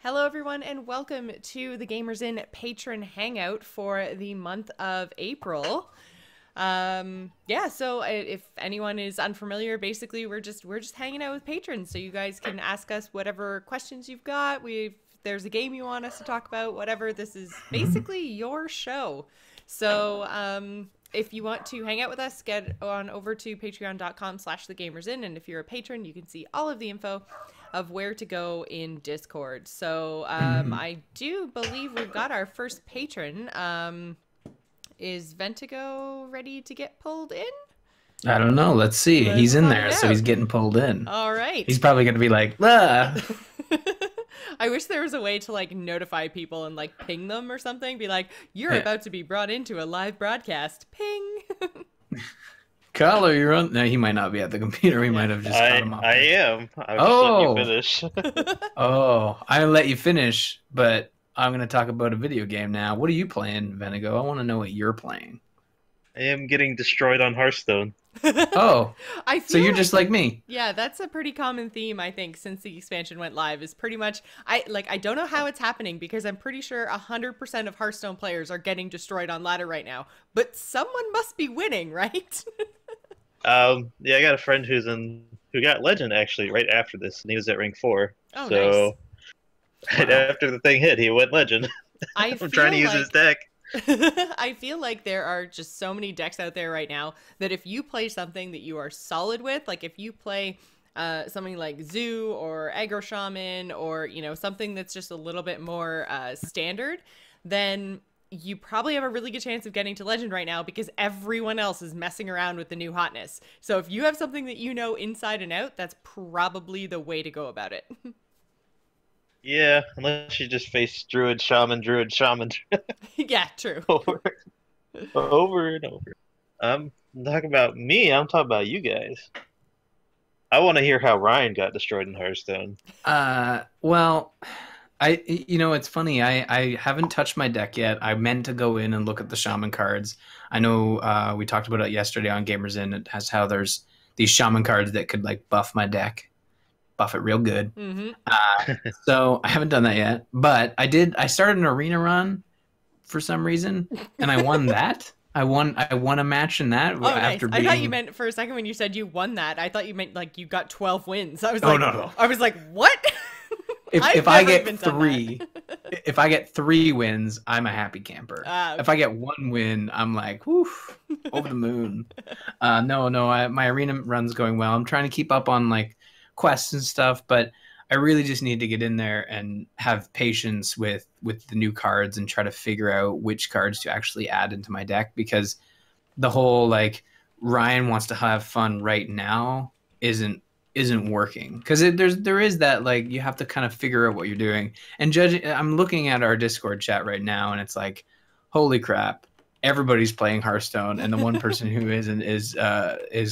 Hello, everyone, and welcome to the Gamers Inn Patron Hangout for the month of April. So if anyone is unfamiliar, basically we're just hanging out with patrons, so you guys can ask us whatever questions you've got. There's a game you want us to talk about, whatever. This is basically your show. So if you want to hang out with us, get on over to patreon.com/thegamersin, and if you're a patron, you can see all of the info of where to go in Discord. So I do believe we've got our first patron. Is Ventigo ready to get pulled in? I don't know. Let's see. He's in there, so he's getting pulled in. All right. He's probably going to be like, ah. I wish there was a way to like notify people and like ping them or something. Be like, you're about to be brought into a live broadcast. Ping. Caller, you're on. No, he might not be at the computer. We might have just cut him off. I am. I was just letting you finish. Oh, I let you finish, but I'm going to talk about a video game now. What are you playing, Venigo? I want to know what you're playing. I am getting destroyed on Hearthstone. Oh, so you're just like me. Yeah, that's a pretty common theme, I think, since the expansion went live. Is pretty much I don't know how it's happening because I'm pretty sure 100% of Hearthstone players are getting destroyed on ladder right now. But someone must be winning, right? Yeah, I got a friend who got Legend actually right after this, and he was at rank 4. Oh, so nice. Right after the thing hit, he went Legend. I'm trying to use his deck. I feel like there are just so many decks out there right now that if you play something that you are solid with, like if you play something like Zoo or Aggro Shaman or, something that's just a little bit more standard, then you probably have a really good chance of getting to Legend right now because everyone else is messing around with the new hotness. So if you have something that you know inside and out, that's probably the way to go about it. Yeah, unless you just face Druid, Shaman, Druid, Shaman. Yeah, true. Over and over. I'm talking about me, I'm talking about you guys. I want to hear how Ryan got destroyed in Hearthstone. Well, it's funny. I haven't touched my deck yet. I meant to go in and look at the Shaman cards. I know we talked about it yesterday on Gamers Inn. It has how there's these Shaman cards that could like buff my deck. Buff it real good. So I haven't done that yet, but I started an arena run for some reason, and I won that. I won a match in that. Oh, after nice. I thought you meant for a second when you said you won that. I thought you meant like you got 12 wins. I was no. I was like, what? If I get three, if I get 3 wins, I'm a happy camper. Okay. If I get 1 win, I'm like, whoo, over the moon. My arena run's going well. I'm trying to keep up on like quests and stuff, but I really just need to get in there and have patience with the new cards and try to figure out which cards to actually add into my deck, because the whole like Ryan wants to have fun right now isn't working, because there is that like you have to kind of figure out what you're doing. And I'm looking at our Discord chat right now, and it's like, holy crap, everybody's playing Hearthstone, and the one person who isn't is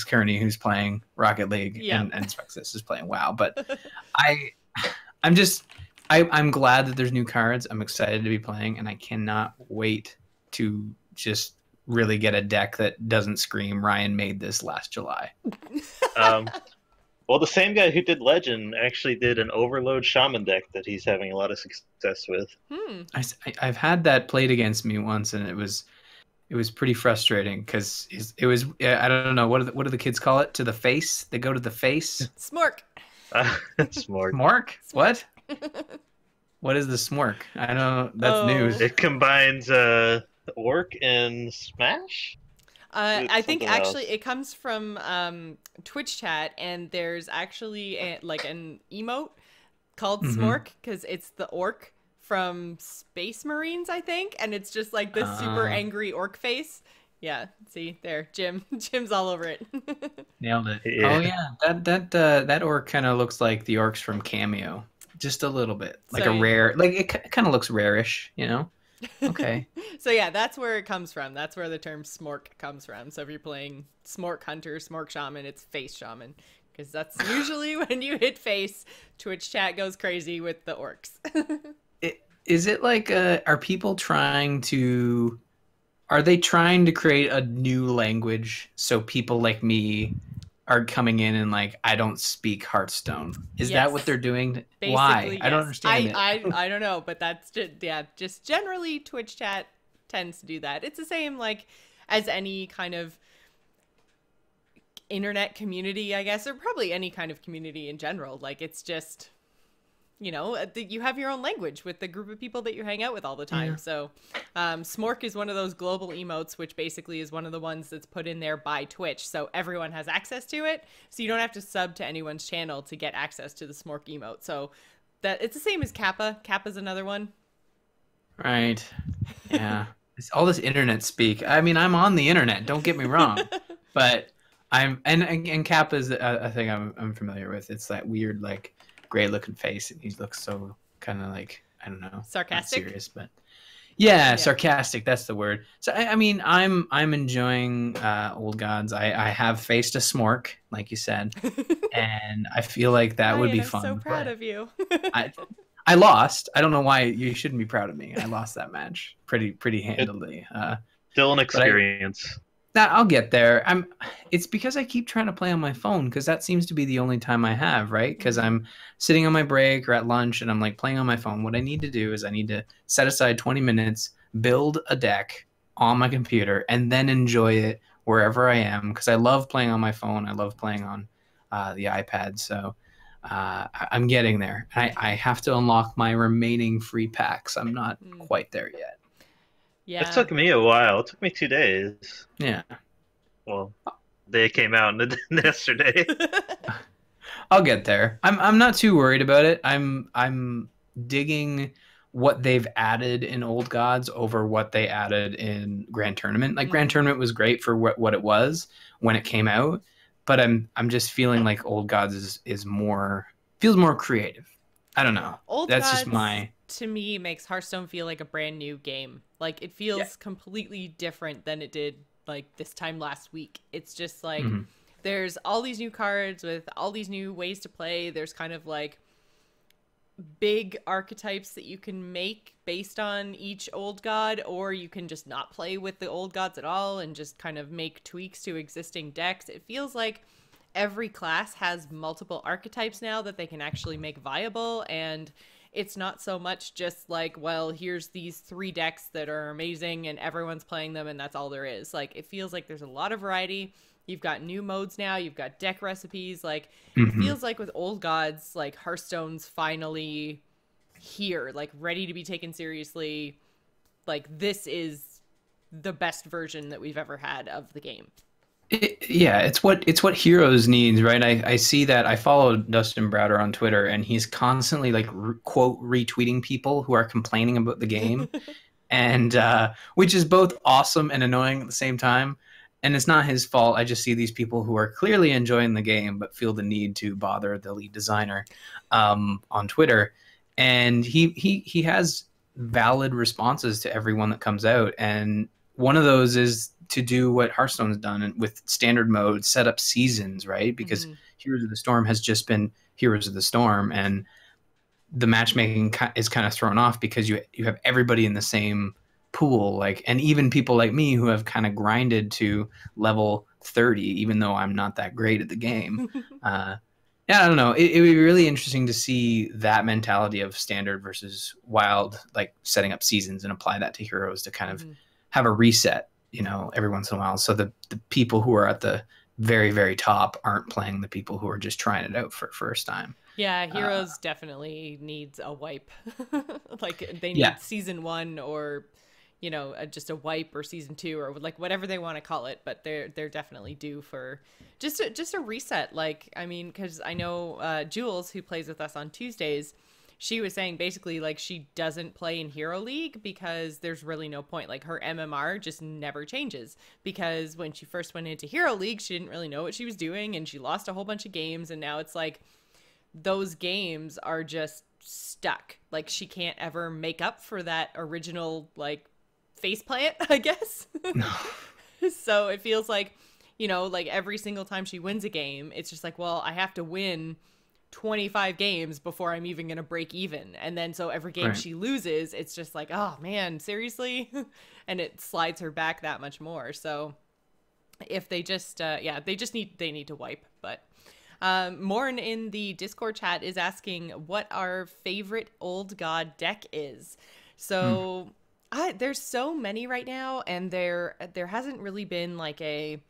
Kearney, who's playing Rocket League, and Spexis is playing WoW. But I'm glad that there's new cards. I'm excited to be playing, and I cannot wait to just really get a deck that doesn't scream Ryan made this last July. Well, the same guy who did Legend actually did an Overload Shaman deck that he's having a lot of success with. I've had that played against me once, and it was pretty frustrating because it was, I don't know, what do the kids call it? To the face? They go to the face? Smork. Smork. Smork? What? What is the smork? I don't know. That's news. It combines Orc and Smash? I think actually it comes from Twitch chat, and there's actually an emote called Smork because it's the orc from Space Marines, I think, and it's just like this super angry orc face. Yeah, see there, Jim's all over it. Nailed it. Yeah. Oh yeah, that orc kind of looks like the orcs from Cameo, just a little bit, like rare, like it kind of looks rarish, Okay. So yeah, that's where it comes from. That's where the term Smork comes from. So if you're playing Smork Hunter, Smork Shaman, it's Face Shaman, because that's usually when you hit face, Twitch chat goes crazy with the orcs. Is it like, are people trying to create a new language so people like me are coming in and like, I don't speak Hearthstone. Is that what they're doing? Why? Basically, I don't yes. understand it. I don't know, but that's just, yeah, just generally Twitch chat tends to do that. It's the same like as any kind of internet community, I guess, or probably any kind of community in general. Like, it's just, you know, you have your own language with the group of people that you hang out with all the time. So Smork is one of those global emotes, which basically is one of the ones that's put in there by Twitch, so everyone has access to it, so you don't have to sub to anyone's channel to get access to the Smork emote. So that it's the same as Kappa. Kappa's another one. Right. Yeah. It's all this internet speak. I mean, I'm on the internet, don't get me wrong, but and Kappa is a thing I'm familiar with. It's that weird, like, gray looking face, and he looks so kind of like, I don't know, Sarcastic, serious, but yeah, sarcastic, that's the word. So I mean, I'm enjoying Old Gods. I have faced a Smork, like you said, and I feel like that would be fun. I'm so proud of you. I lost. I don't know why you shouldn't be proud of me. I lost that match pretty handily. Still an experience. I'll get there. It's because I keep trying to play on my phone, because that seems to be the only time I have, right? Because I'm sitting on my break or at lunch and I'm like playing on my phone. What I need to do is I need to set aside 20 minutes, build a deck on my computer, and then enjoy it wherever I am, because I love playing on my phone. I love playing on the iPad. So I'm getting there. I have to unlock my remaining free packs. I'm not quite there yet. Yeah. It took me a while. It took me 2 days. Yeah. Well, they came out yesterday. I'll get there. I'm not too worried about it. I'm digging what they've added in Old Gods over what they added in Grand Tournament. Like, Grand Tournament was great for what it was when it came out, but I'm just feeling like Old Gods feels more creative. I don't know. That's just my, to me, makes Hearthstone feel like a brand new game. Like, it feels completely different than it did like this time last week. It's just like there's all these new cards with all these new ways to play. There's kind of like big archetypes that you can make based on each Old God, or you can just not play with the Old Gods at all and just kind of make tweaks to existing decks. It feels like every class has multiple archetypes now that they can actually make viable, and it's not so much just like, well, here's these 3 decks that are amazing and everyone's playing them and that's all there is. Like, it feels like there's a lot of variety. You've got new modes now, you've got deck recipes. Like, it feels like with Old Gods, like, Hearthstone's finally here, like, ready to be taken seriously. Like, this is the best version that we've ever had of the game. It's what Heroes needs, right? I see that. I follow Dustin Browder on Twitter, and he's constantly like quote retweeting people who are complaining about the game, and which is both awesome and annoying at the same time. And it's not his fault. I just see these people who are clearly enjoying the game but feel the need to bother the lead designer on Twitter, and he has valid responses to everyone that comes out, and one of those is to do what Hearthstone's done with standard mode, set up seasons, right? Because Heroes of the Storm has just been Heroes of the Storm, and the matchmaking is kind of thrown off because you have everybody in the same pool, like, and even people like me who have kind of grinded to level 30, even though I'm not that great at the game. Yeah, I don't know. It would be really interesting to see that mentality of standard versus wild, like setting up seasons, and apply that to Heroes to kind of have a reset, you know, every once in a while. So the people who are at the very, very top aren't playing the people who are just trying it out for first time. Yeah, Heroes definitely needs a wipe. Like, they need season 1 or, you know, just a wipe, or season 2, or like whatever they want to call it. But they're definitely due for just a reset. Like, I mean, because I know Jules, who plays with us on Tuesdays, she was saying basically like she doesn't play in Hero League because there's really no point. Like, her MMR just never changes, because when she first went into Hero League, she didn't really know what she was doing, and she lost a whole bunch of games, and now it's like those games are just stuck. Like, she can't ever make up for that original like faceplant, I guess. So it feels like, you know, like every single time she wins a game, it's just like, well, I have to win 25 games before I'm even gonna break even. And then so every game she loses, it's just like, oh man, seriously? And it slides her back that much more. So if they just they need to wipe. But Morn in the Discord chat is asking what our favorite old god deck is. So there's so many right now, and there hasn't really been like a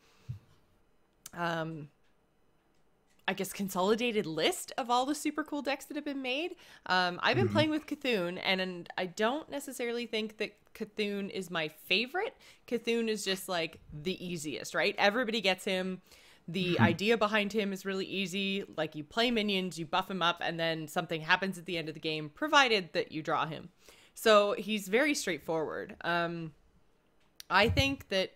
I guess consolidated list of all the super cool decks that have been made. I've been playing with Cthulhu, and I don't necessarily think that Cthulhu is my favorite. Cthulhu is just like the easiest, right? Everybody gets him. The idea behind him is really easy. Like, you play minions, you buff him up, and then something happens at the end of the game, provided that you draw him. So he's very straightforward. I think that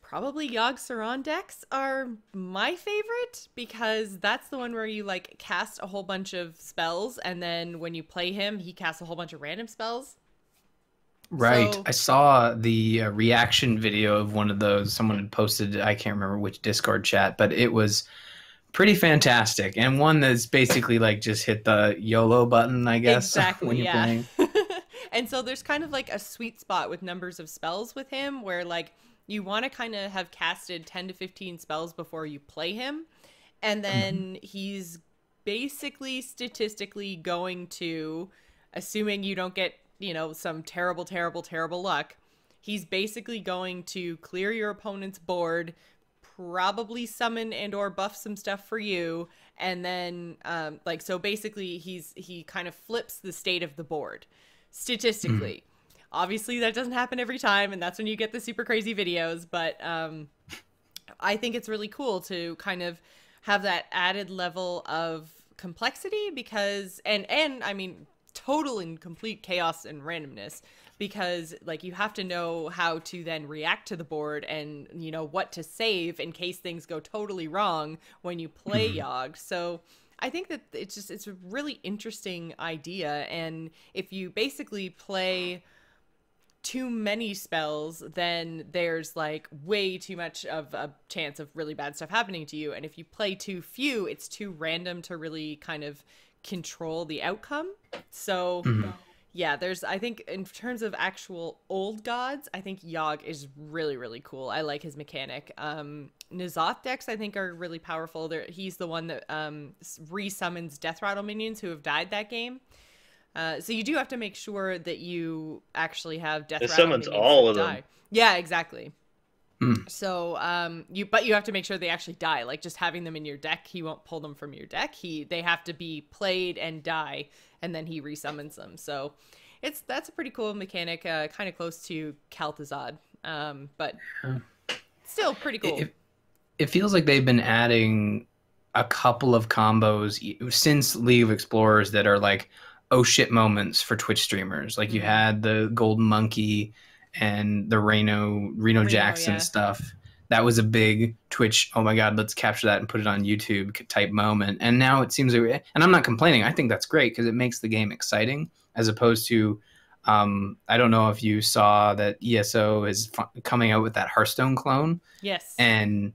probably Yogg-Saron decks are my favorite, because that's the one where you like cast a whole bunch of spells, and then when you play him, he casts a whole bunch of random spells. Right. So, I saw the reaction video of one of those. Someone had posted, I can't remember which Discord chat, but it was pretty fantastic. And one that's basically like just hit the YOLO button, I guess, exactly, when you're playing. And so there's kind of like a sweet spot with numbers of spells with him, where like you want to kind of have casted 10 to 15 spells before you play him. And then he's basically statistically going to, assuming you don't get, you know, some terrible, terrible, terrible luck, he's basically going to clear your opponent's board, probably summon and or buff some stuff for you, and then like, so basically he kind of flips the state of the board statistically. Obviously that doesn't happen every time, and that's when you get the super crazy videos, but I think it's really cool to kind of have that added level of complexity, because and I mean total and complete chaos and randomness, because like you have to know how to then react to the board, and you know what to save in case things go totally wrong when you play Yogg. So I think that it's a really interesting idea, and if you basically play too many spells, then there's like way too much of a chance of really bad stuff happening to you, and if you play too few, it's too random to really kind of control the outcome. So yeah, I think in terms of actual old gods, I think Yogg is really, really cool. I like his mechanic. N'Zoth decks I think are really powerful. He's the one that re-summons Death Rattle minions who have died that game. So you do have to make sure that you actually have Death Rattle minions all of die. them. Yeah, exactly. So you have to make sure they actually die. Like, just having them in your deck, he won't pull them from your deck. They have to be played and die, and then he resummons them. So that's a pretty cool mechanic, kind of close to Kal'Thuzad, but still pretty cool. It feels like they've been adding a couple of combos since League of Explorers that are like oh shit moments for Twitch streamers. Like you had the Golden Monkey and the Reno Jackson stuff. That was a big Twitch, oh my god, let's capture that and put it on YouTube type moment. And now it seems, and I'm not complaining, I think that's great because it makes the game exciting, as opposed to, I don't know if you saw that ESO is coming out with that Hearthstone clone. Yes. And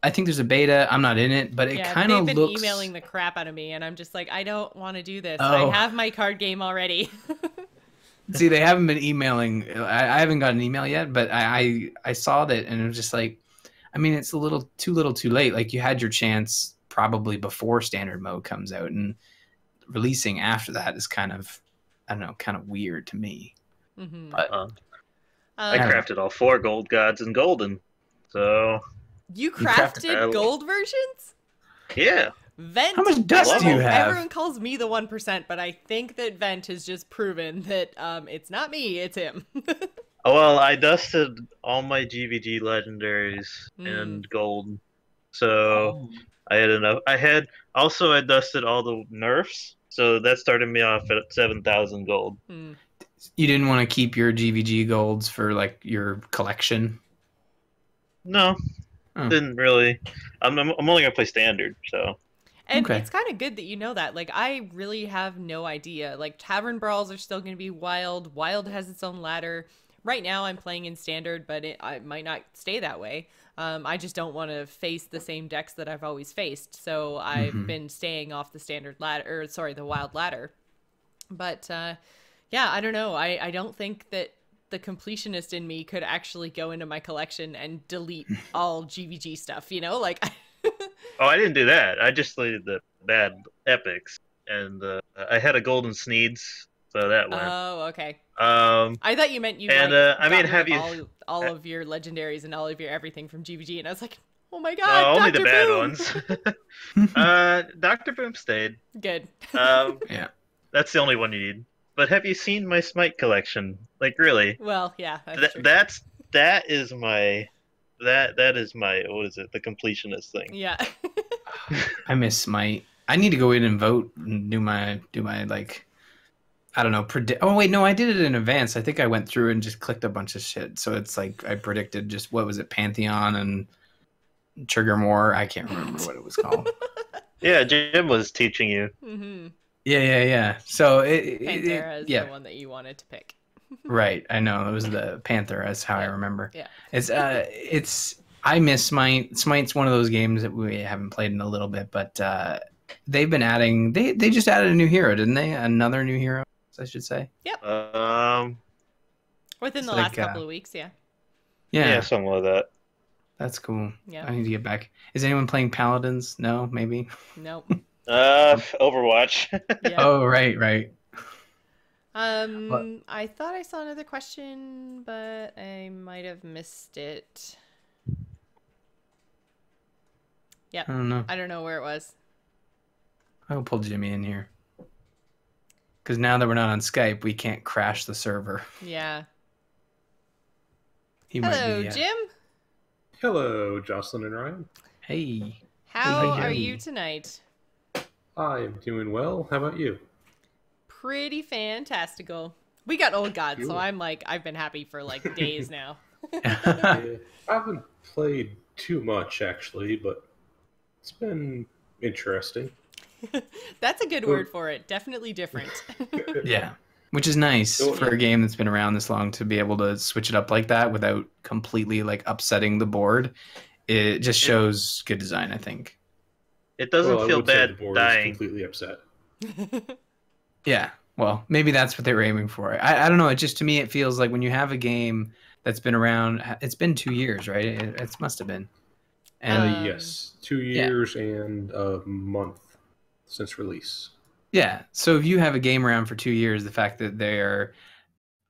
I think there's a beta. I'm not in it, but it kind of looks... They've been emailing the crap out of me, and I'm just like, I don't want to do this. Oh. I have my card game already. See, they haven't been emailing. I haven't got an email yet, but I saw that, and it was just like, I mean, it's a little too late. Like, you had your chance probably before standard mode comes out, and releasing after that is kind of, I don't know, kind of weird to me. But I crafted all 4 gold gods in golden, so... You crafted gold versions? Yeah. Vent. How much dust do you have? Everyone calls me the 1%, but I think that Vent has just proven that it's not me, it's him. Well, I dusted all my GVG legendaries in gold, so I had enough. I dusted all the nerfs, so that started me off at 7,000 gold. You didn't want to keep your GVG golds for like your collection? No. Didn't really. I'm only gonna play standard, so. And it's kind of good that you know that. Like, I really have no idea. Like, Tavern Brawls are still going to be Wild. Wild has its own ladder. Right now, I'm playing in standard, but I might not stay that way. I just don't want to face the same decks that I've always faced. So I've been staying off the standard ladder, the Wild ladder. But yeah, I don't know. I don't think that the completionist in me could actually go into my collection and delete all GVG stuff, you know? Like, Oh, I didn't do that. I just deleted the bad epics, and I had a golden Sneeds, so that went. oh, okay. Um, I thought you meant you and like I got mean, rid have of you? all of your legendaries and all of your everything from GVG, and I was like, oh my No, god, only the Dr. bad Boom! ones. Dr. Boom stayed. Good. Um, Yeah. that's the only one you need. But have you seen my Smite collection? Like, really? Well, yeah, that's true. That is my that is my, what is it? The completionist thing. Yeah. I miss Smite. I need to go in and vote and do my like, I don't know, predict. Oh wait, no, I did it in advance. I think I went through and just clicked a bunch of shit. So it's like I predicted just what was it, Pantheon and Triggermore. I can't remember what it was called. Yeah, Jim was teaching you. Mm-hmm. Yeah. So Panthera is yeah. the one that you wanted to pick. Right, I know it was the Panther. That's how I remember. Yeah. It's I miss Smite. Smite's one of those games that we haven't played in a little bit, but they've been adding. They just added a new hero, didn't they? Another new hero, I should say. Yep. Within the like, last couple of weeks, yeah. Yeah, something like that. That's cool. Yeah. I need to get back. Is anyone playing Paladins? No, maybe. Nope. Overwatch. Yeah. Oh, right. I thought I saw another question, but I might have missed it. Yep. I don't know. I don't know where it was. I'll pull Jimmy in here. Because now that we're not on Skype, we can't crash the server. Yeah. He Hello, might be, Jim. Hello, Jocelyn and Ryan. Hey. How Hey, are Jimmy. you tonight? I am doing well. How about you? Pretty fantastical. We got old gods, so Cool. I'm like, I've been happy for like days now. Yeah, I haven't played too much, actually, but it's been interesting. That's a good word for it. Definitely different. Yeah. Which is nice So, for a game that's been around this long to be able to switch it up like that without completely like upsetting the board. It just shows good design, I think. It doesn't Well, I feel would say bad the board dying. is completely upset. Yeah. Well, maybe that's what they were aiming for. I don't know. It just, to me, it feels like when you have a game that's been around, it's been 2 years, right? It must have been. And Yes, 2 years and a month since release. yeah. So if you have a game around for 2 years, the fact that they're,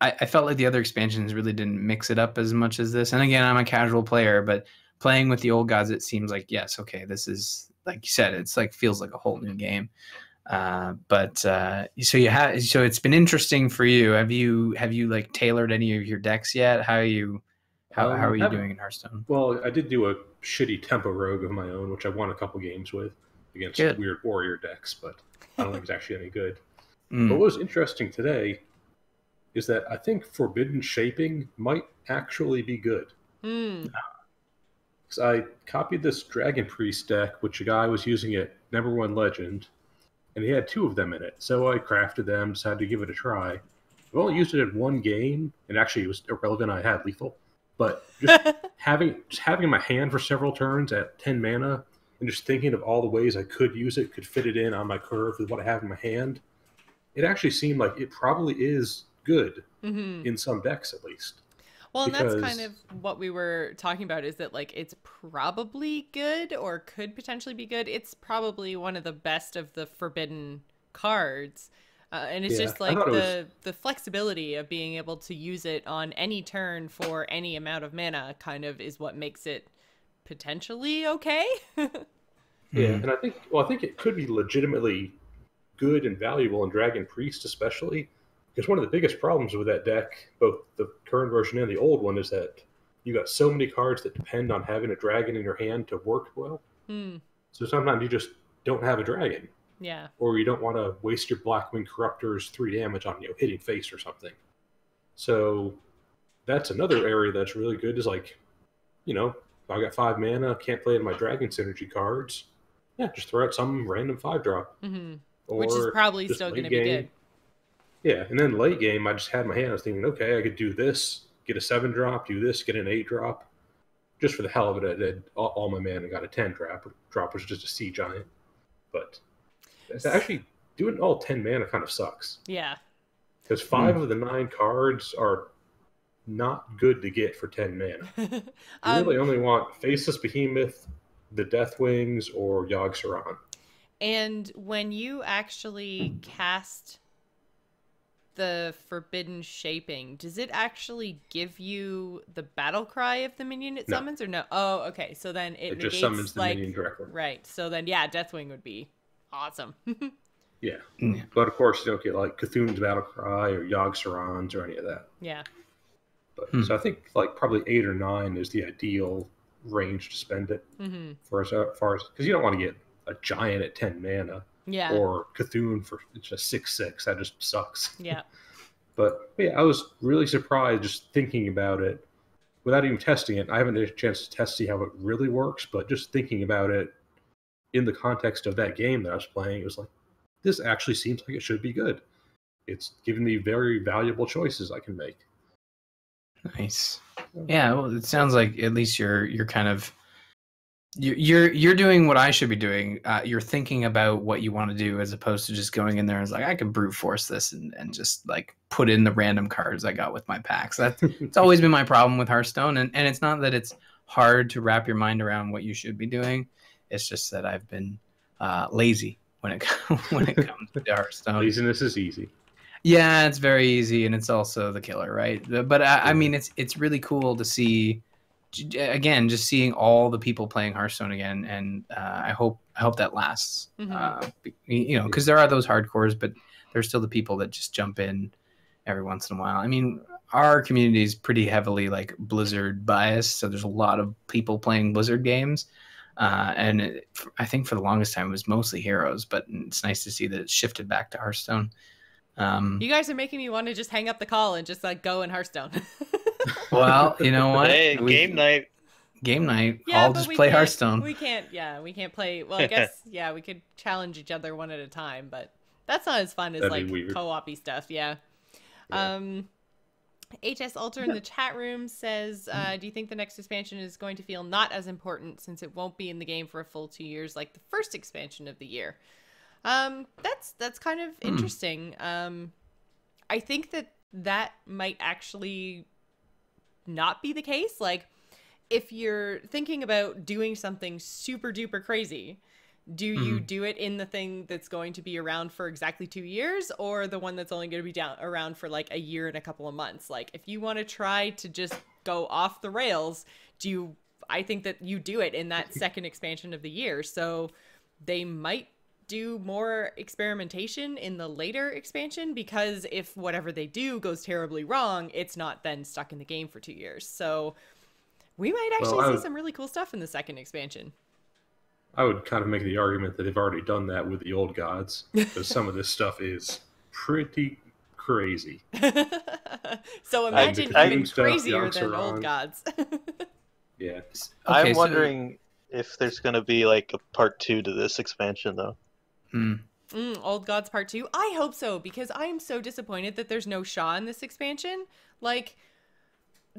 I felt like the other expansions really didn't mix it up as much as this. And again, I'm a casual player, but playing with the old gods, it seems like, yes, okay, this is, like you said, it's like, feels like a whole new game. So it's been interesting for you. Have you like tailored any of your decks yet? How are you doing in Hearthstone? Well, I did do a shitty tempo rogue of my own, which I won a couple games with against Good. weird warrior decks, but I don't think it's actually any good. Mm. But what was interesting today is that I think Forbidden Shaping might actually be good. Hmm. Because I copied this Dragon Priest deck, which a guy was using at #1 Legend, and he had 2 of them in it. So I crafted them, decided to give it a try. I've only used it in 1 game, and actually it was irrelevant. I had lethal. But just having in my hand for several turns at 10 mana, and just thinking of all the ways I could use it, could fit it in on my curve with what I have in my hand, it actually seemed like it probably is good Mm-hmm. in some decks at least. Well, and that's because- kind of what we were talking about, is that like it's probably good or could potentially be good. It's probably one of the best of the forbidden cards. And it's Yeah, just I like thought it the flexibility of being able to use it on any turn for any amount of mana kind of is what makes it potentially okay. Yeah, and I think it could be legitimately good and valuable in Dragon Priest especially, because one of the biggest problems with that deck, both the current version and the old one, is that you got so many cards that depend on having a dragon in your hand to work well. Hmm. So sometimes you just don't have a dragon, Yeah. or you don't want to waste your Blackwing Corruptor's 3 damage on hitting face or something. So that's another area that's really good, is like, if I got 5 mana, can't play in my Dragon Synergy cards, yeah, just throw out some random 5-drop. Mm-hmm. Or Which is probably just still late going to be game. good. Yeah, and then late game, I just had in my hand, I was thinking, okay, I could do this, get a 7-drop, do this, get an 8-drop. Just for the hell of it, I did all my mana and got a 10-drop. Drop was just a Sea Giant. But actually, doing all 10 mana kind of sucks. Yeah. Because 5 of the 9 cards are not good to get for 10 mana. You Um, really only want Faceless Behemoth, the Deathwings, or Yogg-Saron. and when you actually cast the Forbidden Shaping, does it actually give you the battle cry of the minion it No. summons, or no? Oh, okay. So then it It negates, just summons the like, minion directly. right. So then, yeah, Deathwing would be awesome. Yeah. Yeah. But of course, you don't get like Cthulhu's Battle Cry or Yogg-Saron's or any of that. Yeah. But so I think like probably 8 or 9 is the ideal range to spend it Mm-hmm. for as far as, because you don't want to get a giant at 10 mana Yeah. or Cthulhu for just 6/6. That just sucks. Yeah. But yeah, I was really surprised just thinking about it without even testing it. I haven't had a chance to see how it really works, but just thinking about it in the context of that game that I was playing, it was like, this actually seems like it should be good. It's given me very valuable choices I can make. Nice. Yeah, well, it sounds like at least you're kind of you're doing what I should be doing. You're thinking about what you want to do as opposed to just going in there and it's like I can brute force this and just like put in the random cards I got with my packs. It's always been my problem with Hearthstone, and it's not that it's hard to wrap your mind around what you should be doing. It's just that I've been lazy when it comes to Hearthstone. Laziness is easy. Yeah, it's very easy, and it's also the killer, right? But I mean, it's really cool to see, again, just seeing all the people playing Hearthstone again, and I hope that lasts. You know, because there are those hardcores, but there's still the people that just jump in every once in a while. I mean, our community is pretty heavily like Blizzard biased, so there's a lot of people playing Blizzard games. And I think for the longest time it was mostly Heroes, but it's nice to see that it's shifted back to Hearthstone. You guys are making me want to just hang up the call and just like go in Hearthstone. Well, you know what? Hey, game night. Game night. Yeah, I'll but just we play can't- Hearthstone. We can't. Yeah, we can't play. Well, I guess yeah, we could challenge each other one at a time, but that's not as fun as That'd be like weird. co-op-y stuff. Yeah. Yeah. HS Alter in the chat room says, do you think the next expansion is going to feel not as important since it won't be in the game for a full 2 years like the first expansion of the year? That's kind of interesting. I think that might actually not be the case. Like, if you're thinking about doing something super duper crazy, do you do it in the thing that's going to be around for exactly 2 years, or the one that's only going to be around for like a year and a couple of months? Like, if you want to try to just go off the rails, I think that you do it in that second expansion of the year. So they might do more experimentation in the later expansion, because if whatever they do goes terribly wrong, it's not then stuck in the game for 2 years. So we might actually see some really cool stuff in the second expansion. I would kind of make the argument that they've already done that with the old gods, because some of this stuff is pretty crazy. So imagine even crazier than old gods. Yeah. Okay, I'm wondering if there's going to be like a part 2 to this expansion, though. Old Gods Part 2? I hope so, because I am so disappointed that there's no Shah in this expansion. Like,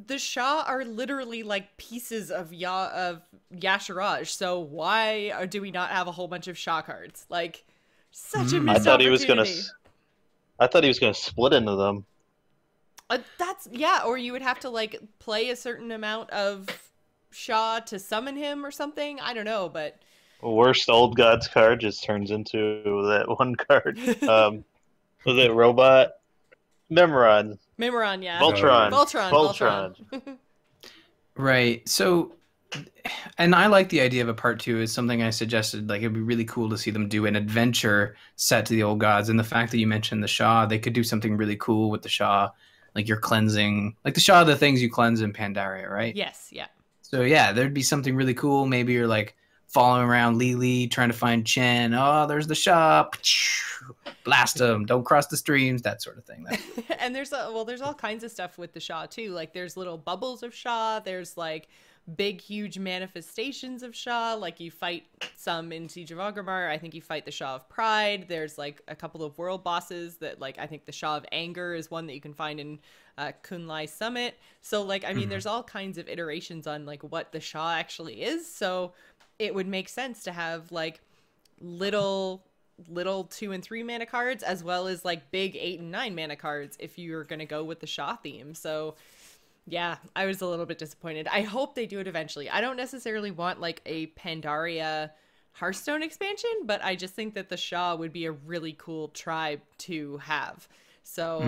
the Shah are literally like pieces of Yasharaj, so why do we not have a whole bunch of Shah cards? Like, such a missed opportunity. I thought he was gonna split into them. Or you would have to like play a certain amount of Shah to summon him or something. I don't know, but Worst old gods card just turns into that one card. Was it Robot? Memoron, yeah. Voltron. Right. So, and I like the idea of a part 2. Is something I suggested. Like, it'd be really cool to see them do an adventure set to the old gods. And the fact that you mentioned the Shah, they could do something really cool with the Shah. Like, you're cleansing, like the Shah, the things you cleanse in Pandaria, right? Yes, yeah. So yeah, there'd be something really cool. Maybe you're like following around Lily, trying to find Chen. Oh, there's the Shah. Blast them. Don't cross the streams. That sort of thing. And there's all kinds of stuff with the Shah too. Like, there's little bubbles of Shah. There's like big, huge manifestations of Shah. Like, you fight some in Siege of Orgrimmar. I think you fight the Shah of Pride. There's like a couple of world bosses that, like, I think the Shah of Anger is one that you can find in Kunlai Summit. So like, I mean, there's all kinds of iterations on like what the Shah actually is. So it would make sense to have like little 2 and 3 mana cards, as well as like big 8 and 9 mana cards if you're going to go with the Shah theme. So Yeah, I was a little bit disappointed. I hope they do it eventually. I don't necessarily want like a Pandaria Hearthstone expansion, but I just think that the Shah would be a really cool tribe to have. So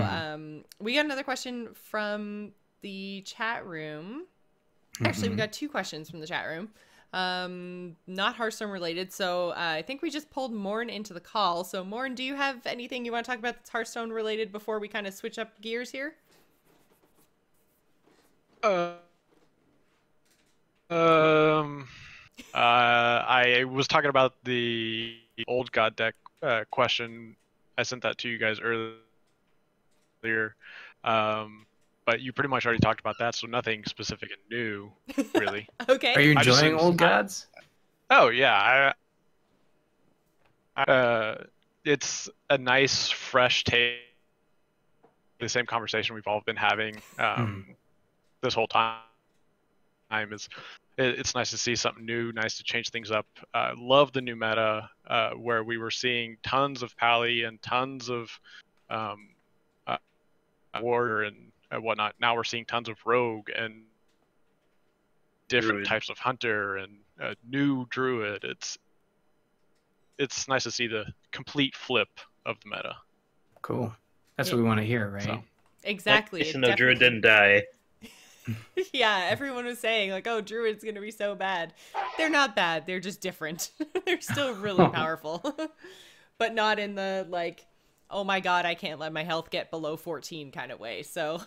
we got another question from the chat room. Actually, we got two questions from the chat room. Not Hearthstone related. So I think we just pulled Morn into the call. So Morn, do you have anything you want to talk about that's Hearthstone related before we kind of switch up gears here? I was talking about the old god deck question. I sent that to you guys earlier, but you pretty much already talked about that, so nothing specific and new, really. Okay. Are you enjoying old gods? Oh yeah, it's a nice fresh take. The same conversation we've all been having this whole time is it's nice to see something new, nice to change things up. Love the new meta where we were seeing tons of Pally and tons of Warrior and whatnot. Now we're seeing tons of Rogue and different Druid. types of Hunter and new Druid. It's nice to see the complete flip of the meta. Cool. That's what we want to hear, right? So. Exactly. Nice to know Druid didn't die. Yeah, everyone was saying like, "Oh, Druid's gonna be so bad." They're not bad. They're just different. They're still really powerful, but not in the like, "Oh my god, I can't let my health get below 14" kind of way. So,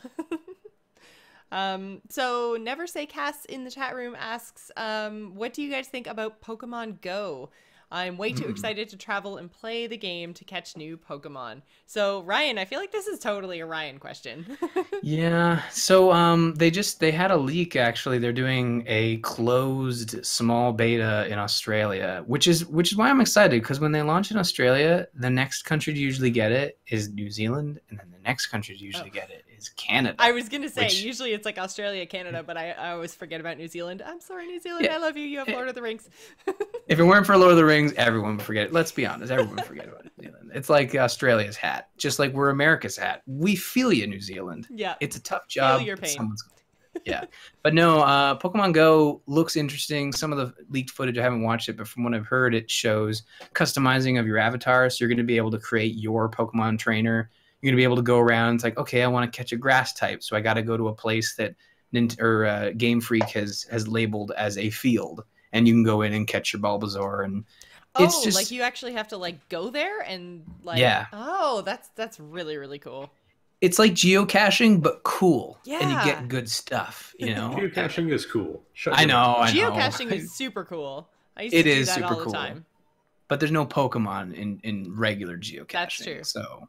so Never Say Cass in the chat room asks, "What do you guys think about Pokemon Go? I'm way too excited to travel and play the game to catch new Pokemon." So Ryan, I feel like this is totally a Ryan question. Yeah. So they had a leak actually. They're doing a closed small beta in Australia, which is why I'm excited, because when they launch in Australia, the next country to usually get it is New Zealand, and then the next country to usually get it is Canada. I was gonna say usually it's like Australia, Canada, but I always forget about New Zealand. I'm sorry, New Zealand. Yeah. I love you. You have Lord of the Rings. If it weren't for Lord of the Rings, everyone would forget it. Let's be honest, everyone would forget about New Zealand. It's like Australia's hat, just like we're America's hat. We feel you, New Zealand. Yeah. It's a tough job. Feel your pain. Yeah. But no, Pokemon Go looks interesting. Some of the leaked footage, I haven't watched it, but from what I've heard, it shows customizing of your avatar. So you're going to be able to create your Pokemon trainer. You're going to be able to go around. It's like, okay, I want to catch a grass type, so I got to go to a place that Game Freak has labeled as a field, and you can go in and catch your Bulbasaur. And it's just like you actually have to like go there and like. Yeah. Oh, that's really really cool. It's like geocaching, but cool. Yeah. And you get good stuff, you know? Geocaching is cool. I know. Geocaching is super cool. I used to It do is that super all the cool. time. But there's no Pokemon in regular geocaching. That's true. So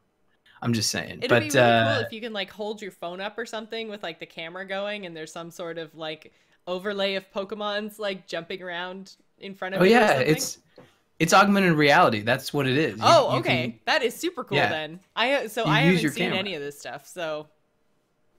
I'm just saying. It'd be really cool if you can like hold your phone up or something with like the camera going and there's some sort of like overlay of Pokemons like jumping around in front of you. Oh yeah, or something. it's augmented reality. That's what it is. Okay. That is super cool then. I haven't seen camera. any of this stuff, so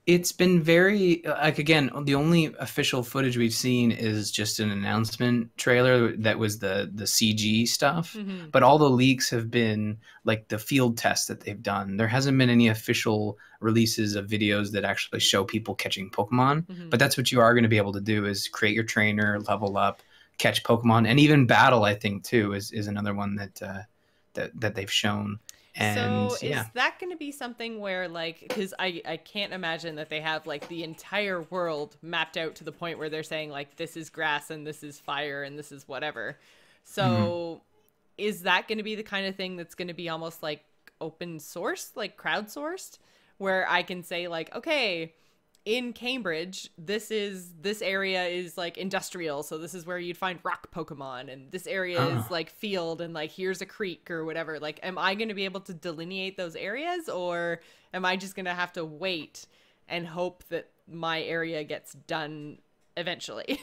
It's been very like, again, the only official footage we've seen is just an announcement trailer that was the CG stuff. Mhm. But all the leaks have been like the field tests that they've done. There hasn't been any official releases of videos that actually show people catching Pokemon. Mhm. But that's what you are going to be able to do, is create your trainer, level up, catch Pokemon, and even battle, I think, too, is another one that they've shown. And so is that going to be something where like, because I can't imagine that they have like the entire world mapped out to the point where they're saying like this is grass and this is fire and this is whatever. So is that going to be the kind of thing that's going to be almost like open source, like crowdsourced, where I can say like, okay, in Cambridge, this area is like industrial, so this is where you'd find rock Pokemon, and this area is like field, and like here's a creek or whatever. Like, am I going to be able to delineate those areas, or am I just going to have to wait and hope that my area gets done eventually?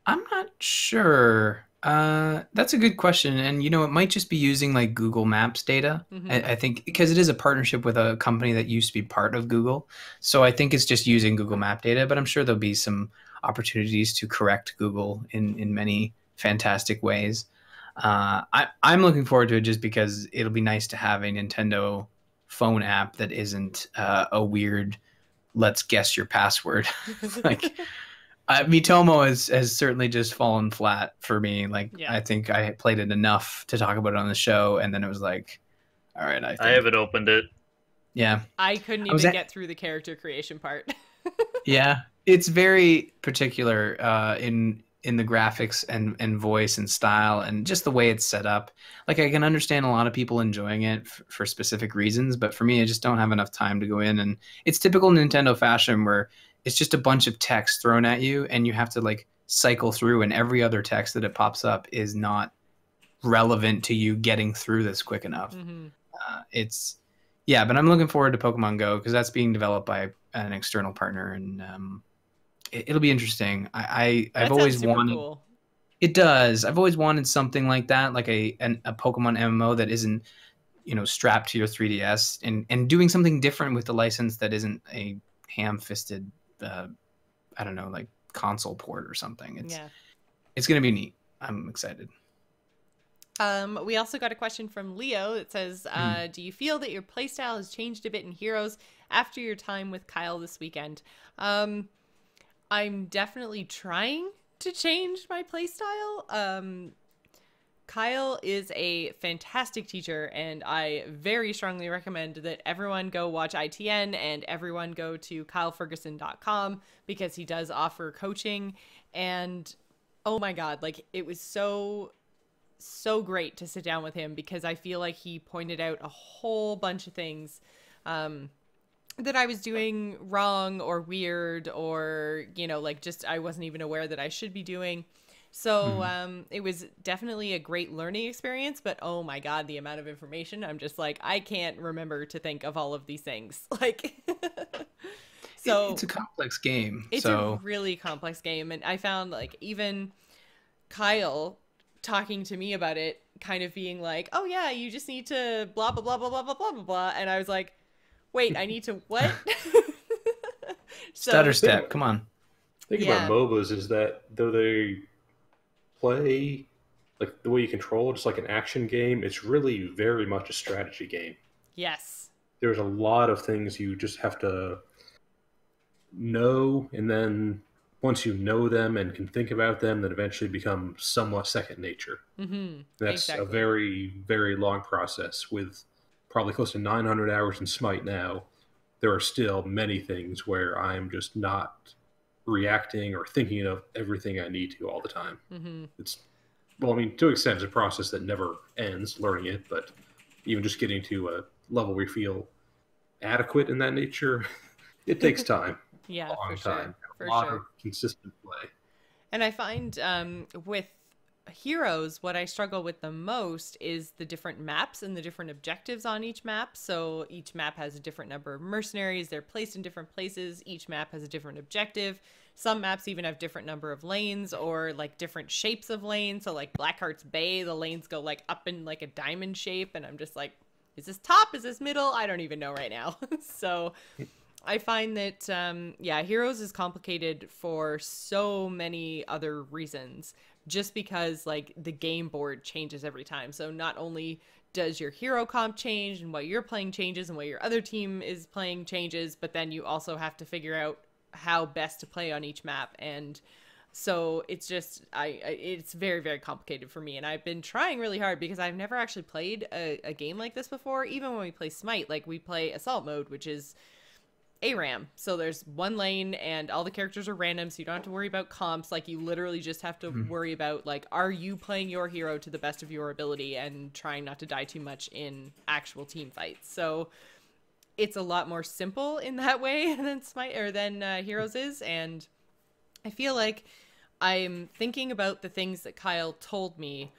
I'm not sure. That's a good question. And, it might just be using like Google Maps data. I think because it is a partnership with a company that used to be part of Google. So I think it's just using Google Map data, but I'm sure there'll be some opportunities to correct Google in many fantastic ways. I'm looking forward to it just because it'll be nice to have a Nintendo phone app that isn't a weird let's guess your password. Like, Mitomo has certainly just fallen flat for me. Like, Yeah. I think I played it enough to talk about it on the show, and then it was like, all right, I haven't opened it. Yeah. I couldn't even get through the character creation part. Yeah, it's very particular in the graphics and voice and style and just the way it's set up. Like, I can understand a lot of people enjoying it for specific reasons, but for me, I just don't have enough time to go in. And it's typical Nintendo fashion where it's just a bunch of text thrown at you and you have to like cycle through, and every other text that it pops up is not relevant to you getting through this quick enough. Mm-hmm. Yeah, but I'm looking forward to Pokemon Go because that's being developed by an external partner, and it'll be interesting. I've always wanted. Cool. It does. I've always wanted something like that, like a Pokemon MMO that isn't, strapped to your 3DS, and doing something different with the license that isn't a ham-fisted, I don't know, like console port or something. It's gonna be neat. I'm excited. We also got a question from Leo that says, do you feel that your playstyle has changed a bit in Heroes after your time with Kyle this weekend? I'm definitely trying to change my playstyle. Kyle is a fantastic teacher, and I very strongly recommend that everyone go watch ITN and everyone go to kyleferguson.com because he does offer coaching. And oh my God, like, it was so great to sit down with him because I feel like he pointed out a whole bunch of things that I was doing wrong or weird, or like, just I wasn't even aware that I should be doing. So it was definitely a great learning experience, but oh my God, the amount of information, I'm just like, I can't remember to think of all of these things. Like, so it's a complex game. It's a really complex game, and I found like even Kyle talking to me about it kind of being like, oh yeah, you just need to blah blah blah blah blah blah blah blah blah, and I was like, wait, I need to what? Stutter step, come on. The thing about MOBAs is that though they play like the way you control it, it's like an action game, it's really very much a strategy game. Yes. There's a lot of things you just have to know, and then once you know them and can think about them, that eventually become somewhat second nature. Mm-hmm. That's a very, very long process. With probably close to 900 hours in Smite now, there are still many things where I'm just not reacting or thinking of everything I need to all the time. Mm-hmm. To an extent, it's a process that never ends, learning it, but even just getting to a level where you feel adequate in that nature, it takes time. Yeah, a long time. For a lot sure. of consistent play. And I find with Heroes, what I struggle with the most is the different maps and the different objectives on each map. So each map has a different number of mercenaries. They're placed in different places. Each map has a different objective. Some maps even have different number of lanes or like different shapes of lanes. So like Blackheart's Bay, the lanes go like up in like a diamond shape. And I'm just like, is this top? Is this middle? I don't even know right now. So I find that, Heroes is complicated for so many other reasons, just because like the game board changes every time. So not only does your hero comp change and what you're playing changes and what your other team is playing changes, but then you also have to figure out how best to play on each map. And so it's just, it's very, very complicated for me. And I've been trying really hard because I've never actually played a game like this before. Even when we play Smite, like we play Assault Mode, which is ARAM. So there's one lane and all the characters are random, so you don't have to worry about comps. Like, you literally just have to worry about, like, are you playing your hero to the best of your ability and trying not to die too much in actual team fights. So it's a lot more simple in that way than Smite or than Heroes is. And I feel like I'm thinking about the things that Kyle told me,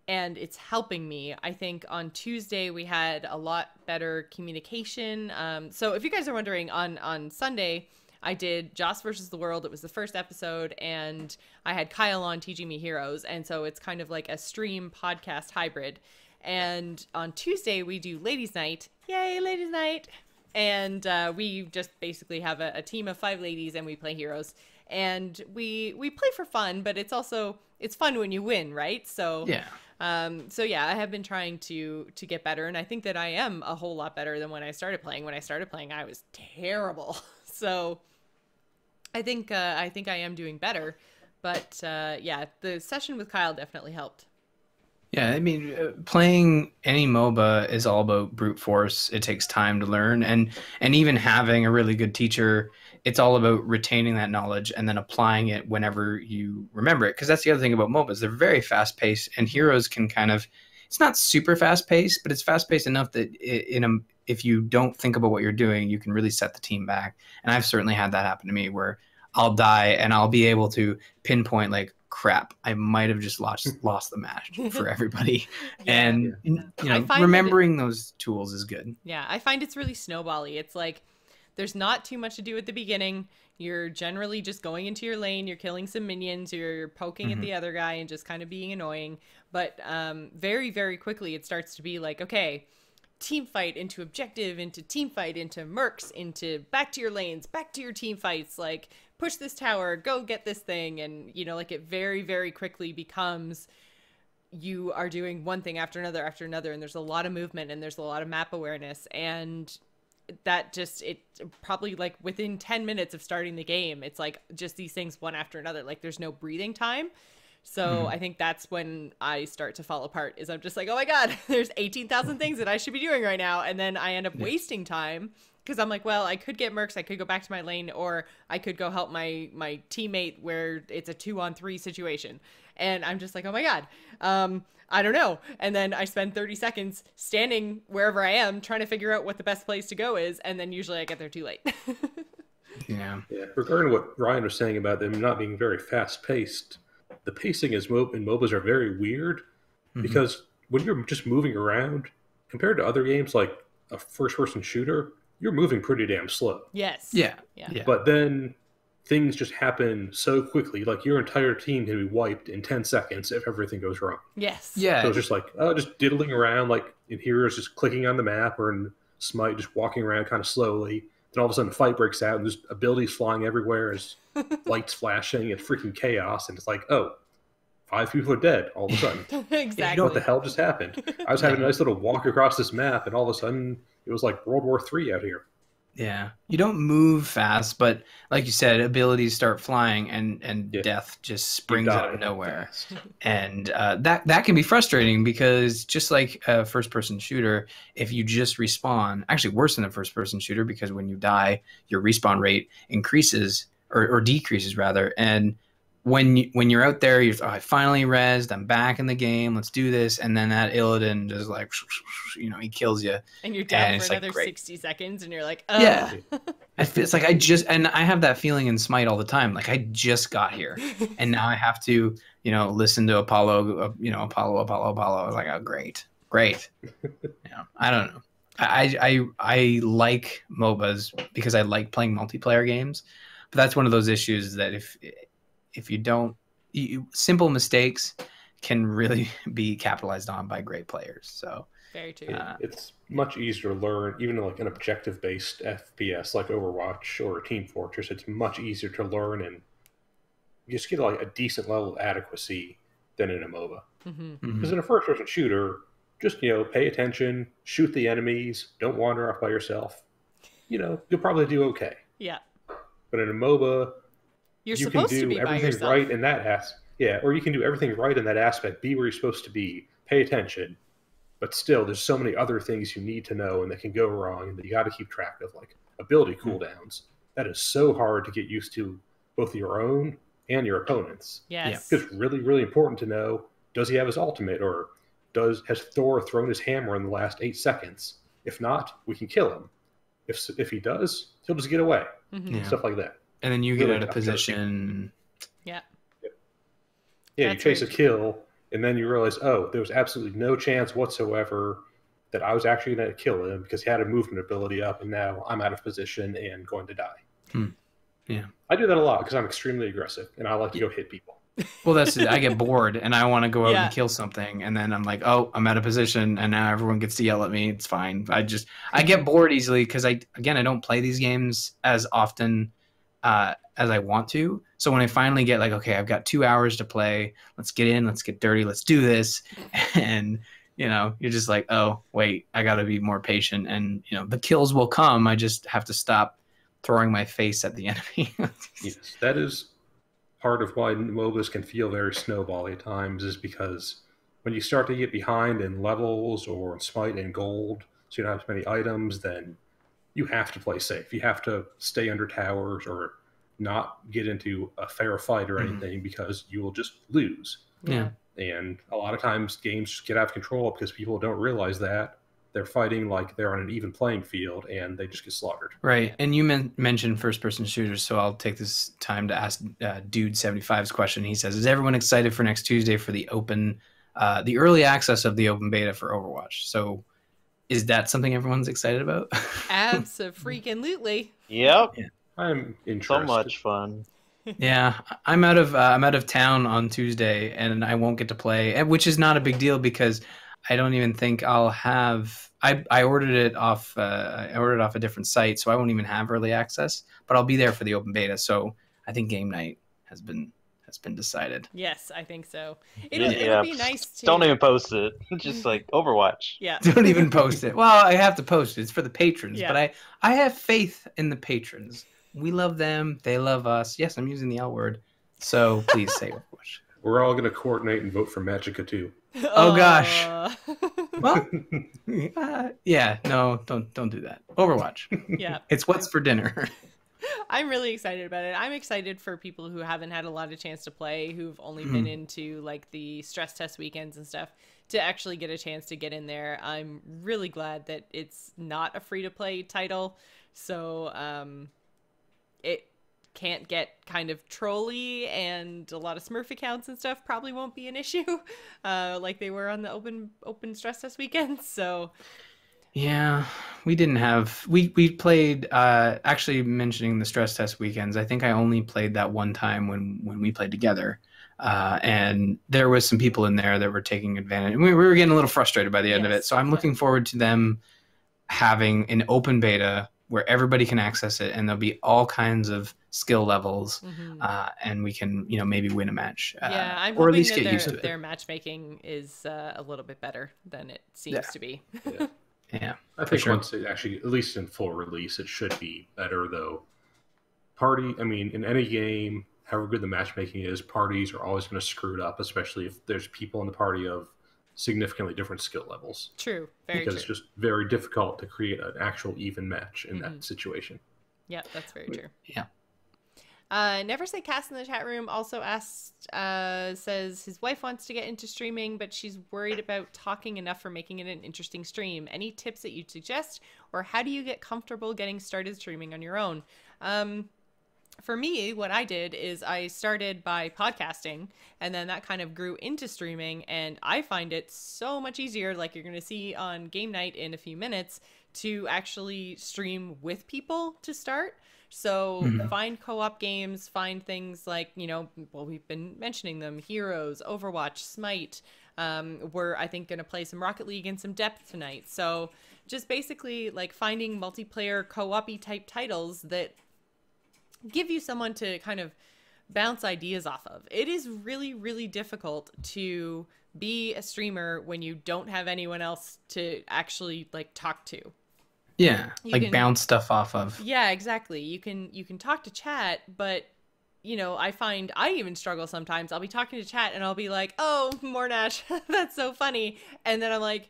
and it's helping me. I think on Tuesday we had a lot better communication. So if you guys are wondering, on Sunday I did Joss versus the World. It was the first episode, and I had Kyle on teaching me Heroes, and so it's kind of like a stream podcast hybrid. And on Tuesday we do Ladies Night. Yay, Ladies Night! And we just basically have a team of 5 ladies, and we play Heroes. And we play for fun, but it's it's fun when you win, right? So Yeah. so yeah, I have been trying to get better, and I think that I am a whole lot better than when I started playing. When I started playing, I was terrible. So I think I am doing better. But yeah, the session with Kyle definitely helped. Yeah, I mean, playing any MOBA is all about brute force. It takes time to learn, and even having a really good teacher, it's all about retaining that knowledge and then applying it whenever you remember it. Because that's the other thing about MOBAs; they're very fast paced, and Heroes can kind of, it's not super fast paced, but it's fast paced enough that if you don't think about what you're doing, you can really set the team back. And I've certainly had that happen to me where I'll die and I'll be able to pinpoint like, crap, I might have just lost the match for everybody. Yeah. And you I know, find remembering those tools is good. Yeah, I find it's really snowbally. It's like there's not too much to do at the beginning. You're generally just going into your lane, you're killing some minions, you're poking at the other guy and just kind of being annoying. But very, very quickly it starts to be like, okay, team fight into objective, into team fight, into mercs, into back to your lanes, back to your team fights, like push this tower, go get this thing. And, you know, like it very, very quickly becomes you are doing one thing after another, and there's a lot of movement and there's a lot of map awareness. And that just, it probably like within 10 minutes of starting the game, it's like just these things one after another, like there's no breathing time. So I think that's when I start to fall apart, is I'm just like, oh my God, there's 18,000 things that I should be doing right now. And then I end up wasting time because I'm like, well, I could get mercs, I could go back to my lane, or I could go help my teammate where it's a 2-on-3 situation. And I'm just like, oh my God, I don't know. And then I spend 30 seconds standing wherever I am trying to figure out what the best place to go is. And then usually I get there too late. Yeah. Regarding what Ryan was saying about them not being very fast paced, the pacing in MOBAs are very weird because when you're just moving around, compared to other games like a first-person shooter, you're moving pretty damn slow. Yes. Yeah. But then things just happen so quickly, like your entire team can be wiped in 10 seconds if everything goes wrong. Yes. Yeah. So it's just like, just diddling around, like in Heroes, just clicking on the map, or in Smite, just walking around kind of slowly. Then all of a sudden a fight breaks out and there's abilities flying everywhere, there's lights flashing, it's freaking chaos, and it's like, oh, 5 people are dead all of a sudden. Exactly. You know what the hell just happened? I was having a nice little walk across this map, and all of a sudden it was like World War III out here. Yeah. You don't move fast, but like you said, abilities start flying and death just springs out of nowhere. And that can be frustrating because just like a first-person shooter, if you just respawn, actually worse than a first-person shooter, because when you die, your respawn rate increases or decreases rather. And when you're out there, you're I finally rezzed, I'm back in the game, let's do this, and then that Illidan just like, you know, he kills you, and you're down and for another 60 seconds, and you're like, ugh. Yeah, it's like I have that feeling in Smite all the time, like I just got here, and now I have to, you know, listen to Apollo. I was like, oh, great. Yeah, I don't know. I like MOBAs because I like playing multiplayer games, but that's one of those issues that if you don't, simple mistakes can really be capitalized on by great players. So very true. It's much easier to learn, even like an objective-based FPS like Overwatch or Team Fortress. It's much easier to learn and just get like a decent level of adequacy than in a MOBA. Because in a first-person shooter, just pay attention, shoot the enemies, don't wander off by yourself. You'll probably do okay. Yeah. But in a MOBA, you can supposed do to be by everything yourself. right in that or you can do everything right in that aspect, be where you're supposed to be, pay attention, but still there's so many other things you need to know and that can go wrong, and that you got to keep track of, like ability cooldowns. That is so hard to get used to, both your own and your opponents. Yes. It's really, really important to know, does he have his ultimate, or has Thor thrown his hammer in the last 8 seconds? If not, we can kill him. If he does, he'll just get away. Stuff like that. And then you get out of position. Yeah. Yeah, you chase a kill, and then you realize, oh, there was absolutely no chance whatsoever that I was actually going to kill him because he had a movement ability up, and now I'm out of position and going to die. Yeah. I do that a lot because I'm extremely aggressive, and I like to go hit people. Well, that's it. I get bored, and I want to go out and kill something, and then I'm like, oh, I'm out of position, and now everyone gets to yell at me. It's fine. I get bored easily because I don't play these games as often as I want to. So when I finally get like, okay, I've got 2 hours to play, let's get in, let's get dirty, let's do this. And, you know, you're just like, oh, wait, I got to be more patient. And, you know, the kills will come. I just have to stop throwing my face at the enemy. Yes, that is part of why MOBAs can feel very snowbally at times, is because when you start to get behind in levels or in smite and gold, so you don't have as many items, then you have to play safe. You have to stay under towers or not get into a fair fight or anything because you will just lose. Yeah. And a lot of times games just get out of control because people don't realize that. They're fighting like they're on an even playing field and they just get slaughtered. Right. And you mentioned first-person shooters, so I'll take this time to ask Dude75's question. He says, is everyone excited for next Tuesday for the early access of the open beta for Overwatch? So is that something everyone's excited about? Abso-freaking-lutely. Yep. Yeah. I'm interested. So much fun. Yeah, I'm out of town on Tuesday, and I won't get to play, which is not a big deal because I don't even think I'll have. I ordered it off. I ordered it off a different site, so I won't even have early access. But I'll be there for the open beta, so I think game night has been decided. Yes, I think so. It'll be nice to. Don't even post it. Just like Overwatch. Yeah. Don't even post it. Well, I have to post it. It's for the patrons, Yeah. but I have faith in the patrons. We love them. They love us. Yes, I'm using the L word. So please say Overwatch. We're all going to coordinate and vote for Magica too. Oh gosh. Well, yeah, no, don't do that. Overwatch. Yeah. It's what's for dinner. I'm really excited about it. I'm excited for people who haven't had a lot of chance to play, who've only been into like the stress test weekends and stuff, to actually get a chance to get in there. I'm really glad that it's not a free-to-play title, so it can't get kind of trolly, and a lot of Smurf accounts and stuff probably won't be an issue like they were on the open stress test weekends. So yeah, we didn't have we played actually mentioning the stress test weekends. I think I only played that one time when we played together. And there was some people in there that were taking advantage. We were getting a little frustrated by the end of it. So I'm looking forward to them having an open beta where everybody can access it, and there'll be all kinds of skill levels, and we can, maybe win a match. Yeah, I'm or at hoping least that get used to it. their matchmaking is a little bit better than it seems to be. Yeah, I think once it actually, at least in full release, it should be better though. In any game, however good the matchmaking is, parties are always going to screw it up, especially if there's people in the party of significantly different skill levels. True, very because true. it's just very difficult to create an actual even match in that situation. Yeah, that's very true. Yeah. Never Say Cast in the chat room also asked, says his wife wants to get into streaming, but she's worried about talking enough for making it an interesting stream. Any tips that you'd suggest, or how do you get comfortable getting started streaming on your own? For me, what I did is I started by podcasting, and then that kind of grew into streaming, and I find it so much easier, like you're going to see on game night in a few minutes, to actually stream with people to start. So find co-op games, find things like, we've been mentioning them, Heroes, Overwatch, Smite. We're, I think, going to play some Rocket League and some Depth tonight. So just basically like finding multiplayer co-op-y type titles that give you someone to kind of bounce ideas off of. It is really, really difficult to be a streamer when you don't have anyone else to actually like talk to. Yeah, bounce stuff off of. Yeah, exactly. You can talk to chat, but I find I even struggle sometimes. I'll be talking to chat and I'll be like, "Oh, Mornash, that's so funny," and then I'm like,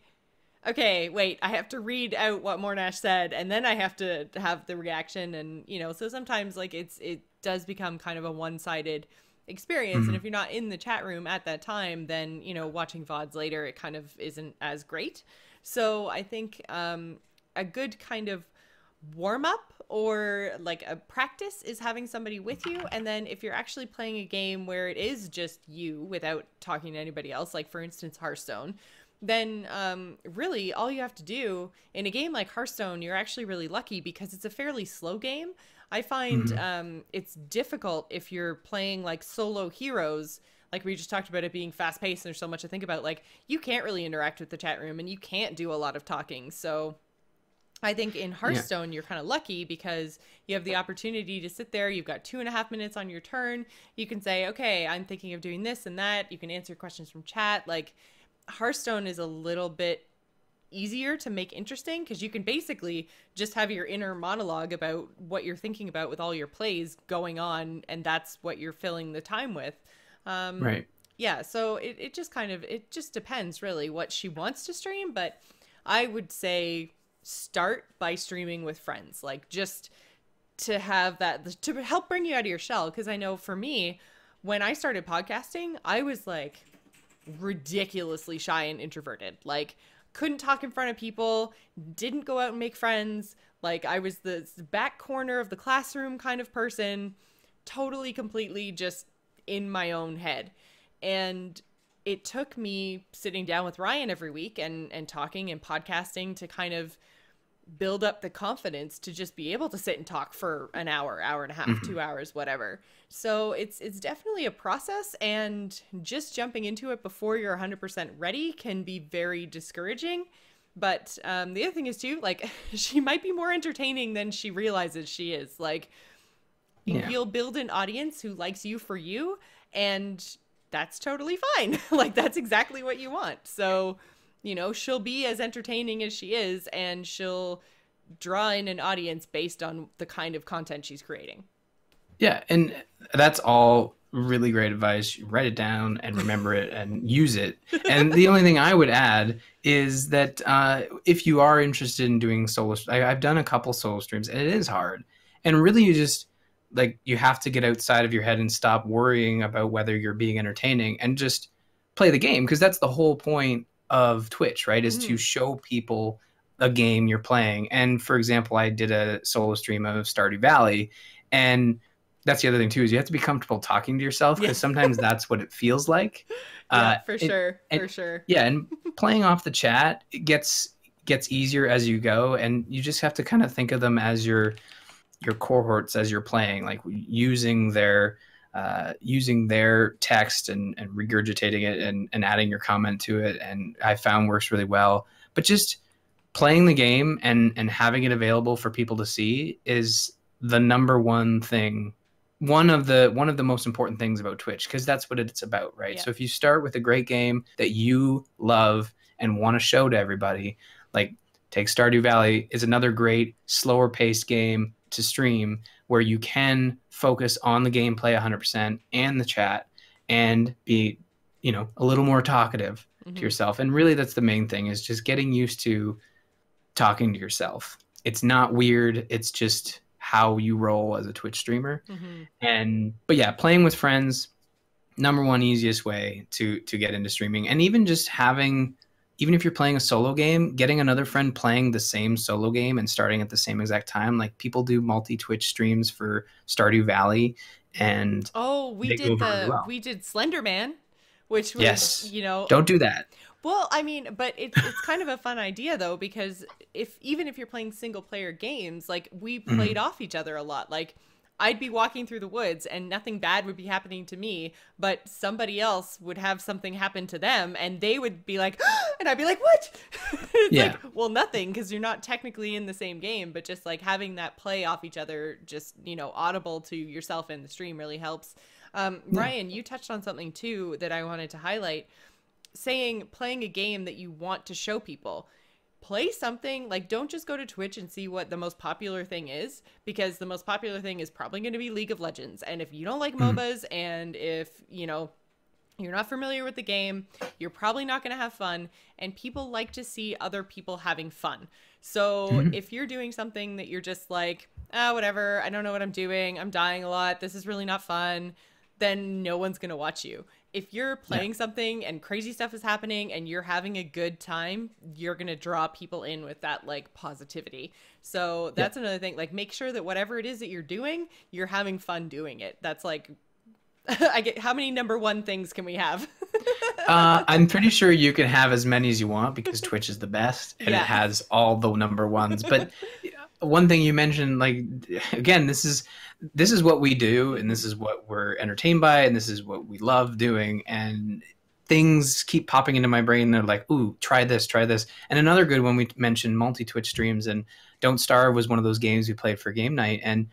"Okay, wait, I have to read out what Mornash said, and then I have to have the reaction," and so sometimes like it does become kind of a one-sided experience, and if you're not in the chat room at that time, then watching VODs later, it kind of isn't as great. So I think a good kind of warm up or like a practice is having somebody with you. And then if you're actually playing a game where it is just you without talking to anybody else, like for instance, Hearthstone, then really all you have to do in a game like Hearthstone, you're actually really lucky because it's a fairly slow game. I find it's difficult if you're playing like solo heroes, like we just talked about it being fast paced and there's so much to think about. Like you can't really interact with the chat room and you can't do a lot of talking. So I think in Hearthstone, you're kind of lucky because you have the opportunity to sit there. You've got 2.5 minutes on your turn. You can say, okay, I'm thinking of doing this and that. You can answer questions from chat. Like, Hearthstone is a little bit easier to make interesting because you can basically just have your inner monologue about what you're thinking about with all your plays going on, and that's what you're filling the time with. Right. Yeah, so it just kind of, it just depends really what she wants to stream, but I would say start by streaming with friends, like just to have that, to help bring you out of your shell. Because I know for me, when I started podcasting, I was like ridiculously shy and introverted, like couldn't talk in front of people, didn't go out and make friends. Like I was the back corner of the classroom kind of person, totally, completely just in my own head. And it took me sitting down with Ryan every week and talking and podcasting to kind of build up the confidence to just be able to sit and talk for an hour, hour and a half, 2 hours, whatever. So it's definitely a process, and just jumping into it before you're 100% ready can be very discouraging. But the other thing is too, like, she might be more entertaining than she realizes she is. Like, you'll build an audience who likes you for you, and that's totally fine. Like, that's exactly what you want. So, you know, she'll be as entertaining as she is, and she'll draw in an audience based on the kind of content she's creating. Yeah, and that's all really great advice. Write it down and remember it and use it. And the only thing I would add is that if you are interested in doing solo, I've done a couple solo streams, and it is hard. And really, you just, like, you have to get outside of your head and stop worrying about whether you're being entertaining and just play the game, because that's the whole point of Twitch, right? Is to show people a game you're playing. And for example, I did a solo stream of Stardew Valley, and that's the other thing too, is you have to be comfortable talking to yourself, because sometimes that's what it feels like. For sure. Yeah, and playing off the chat, it gets easier as you go, and you just have to kind of think of them as your cohorts as you're playing, like using their text and regurgitating it and adding your comment to it, and I found works really well. But just playing the game and having it available for people to see is the number one thing, one of the most important things about Twitch, because that's what it's about, right? So if you start with a great game that you love and want to show to everybody, like take Stardew Valley is another great slower paced game to stream, where you can focus on the gameplay 100% and the chat and be, you know, a little more talkative to yourself. And really, that's the main thing, is just getting used to talking to yourself. It's not weird. It's just how you roll as a Twitch streamer. But yeah, playing with friends, number one easiest way to get into streaming. And even just having, even if you're playing a solo game, getting another friend playing the same solo game and starting at the same exact time. Like, people do multi-Twitch streams for Stardew Valley, and we did Slender Man, which was, you know, don't do that. Well, I mean, but it's kind of a fun idea though, because even if you're playing single player games, like, we played off each other a lot. Like, I'd be walking through the woods and nothing bad would be happening to me, but somebody else would have something happen to them, and they would be like, and I'd be like, what? It's like, well, nothing, because you're not technically in the same game, but just like having that play off each other, just, you know, audible to yourself in the stream really helps. Ryan, you touched on something too that I wanted to highlight, playing a game that you want to show people. Play something, like, don't just go to Twitch and see what the most popular thing is, because the most popular thing is probably going to be League of Legends. And if you don't like MOBAs, and if, you know, you're not familiar with the game, you're probably not going to have fun, and people like to see other people having fun. So if you're doing something that you're just like, whatever, I don't know what I'm doing, I'm dying a lot, this is really not fun, then no one's going to watch you. If you're playing something and crazy stuff is happening and you're having a good time, you're going to draw people in with that, like, positivity. So that's another thing. Like, make sure that whatever it is that you're doing, you're having fun doing it. That's like, how many number one things can we have? I'm pretty sure you can have as many as you want, because Twitch is the best and it has all the number ones. But one thing you mentioned, like, again, this is what we do, and this is what we're entertained by, and this is what we love doing. And things keep popping into my brain. They're like, ooh, try this. And another good one, we mentioned multi-Twitch streams, and Don't Starve was one of those games we played for game night, and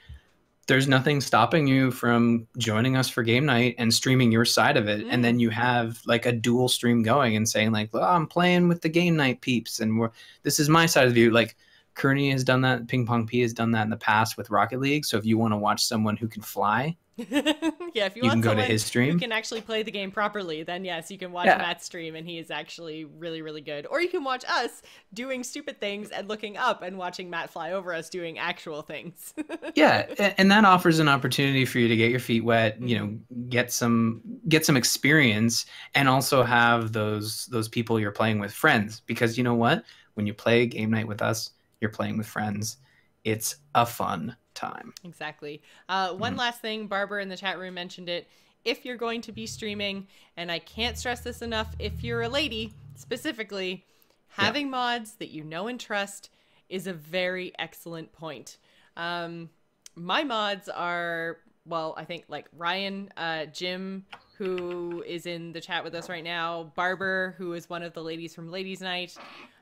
there's nothing stopping you from joining us for game night and streaming your side of it. And then you have like a dual stream going and saying like, well, I'm playing with the game night peeps and this is my side of the view. Like Kearney has done that. Ping Pong P has done that in the past with Rocket League. So if you want to watch someone who can fly, yeah, if you can want go to someone his stream who can actually play the game properly, then yes, you can watch Matt's stream, and he is actually really, really good. Or you can watch us doing stupid things and looking up and watching Matt fly over us doing actual things. Yeah, and that offers an opportunity for you to get your feet wet, you know, get some experience, and also have those people you're playing with friends. Because you know what, when you play game night with us, you're playing with friends. It's a fun time. Exactly. One last thing, Barbara in the chat room mentioned it. If you're going to be streaming, and I can't stress this enough, if you're a lady specifically, having mods that you know and trust is a very excellent point. My mods are, well, I think like Ryan, Jim, who is in the chat with us right now, Barber, who is one of the ladies from Ladies Night.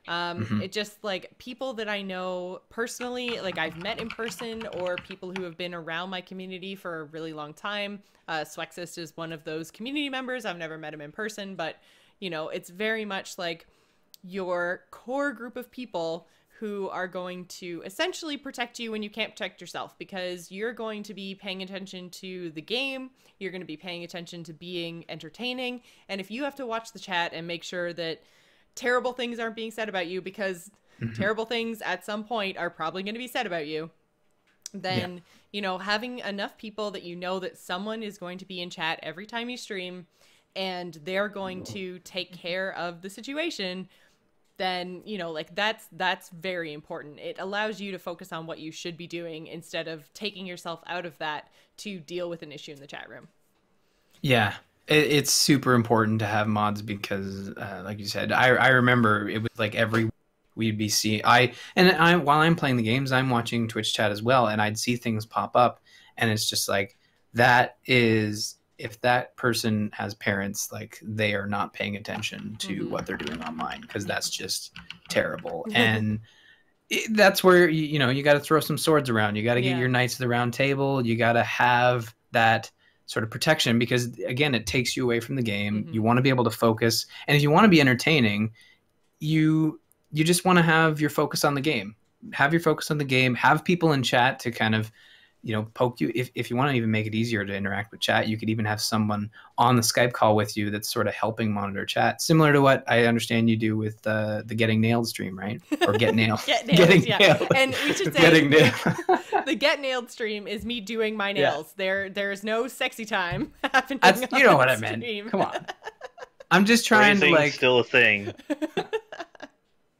It just like people that I know personally, like I've met in person, or people who have been around my community for a really long time. Swexist is one of those community members. I've never met him in person, but you know, it's very much like your core group of people who are going to essentially protect you when you can't protect yourself, because you're going to be paying attention to the game. You're going to be paying attention to being entertaining. And if you have to watch the chat and make sure that terrible things aren't being said about you, because terrible things at some point are probably going to be said about you, then, you know, having enough people that you know that someone is going to be in chat every time you stream and they're going to take care of the situation, then, you know, like that's very important. It allows you to focus on what you should be doing instead of taking yourself out of that to deal with an issue in the chat room. Yeah. It's super important to have mods because, like you said, I remember it was like every we'd be seeing while I'm playing the games, I'm watching Twitch chat as well, and I'd see things pop up, and it's just like that is, if that person has parents, like they are not paying attention to what they're doing online, because that's just terrible. And that's where you know you got to throw some swords around. You got to get your Knights of the Round Table. You got to have that sort of protection, because again, it takes you away from the game. You want to be able to focus, and if you want to be entertaining, you just want to have your focus on the game. Have your focus on the game. Have people in chat to kind of, you know, poke you. If you want to even make it easier to interact with chat, you could even have someone on the Skype call with you that's sort of helping monitor chat, similar to what I understand you do with the Getting Nailed stream, right? Or Get Nailed. Getting Nailed. And we should say Getting Nailed. The Get Nailed stream is me doing my nails. There's no sexy time happening. You know what I meant. Come on. I'm just trying to like. Still a thing.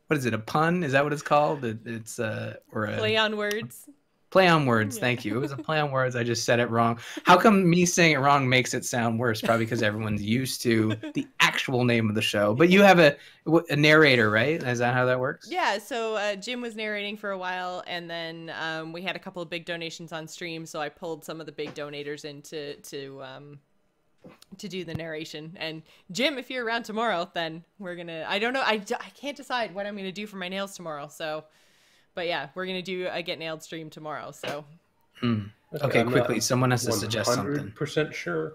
What is it? A pun? Is that what it's called? It's or a play on words. Play on words. Thank you. It was a play on words. I just said it wrong. How come me saying it wrong makes it sound worse? Probably because everyone's used to the actual name of the show. But you have a narrator, right? Is that how that works? Yeah. So Jim was narrating for a while, and then we had a couple of big donations on stream. So I pulled some of the big donators in to do the narration. And Jim, if you're around tomorrow, then we're gonna. I don't know. I can't decide what I'm gonna do for my nails tomorrow. So. But yeah, we're going to do a Get Nailed stream tomorrow, so. Okay, quickly. Someone has to suggest something. 100% sure.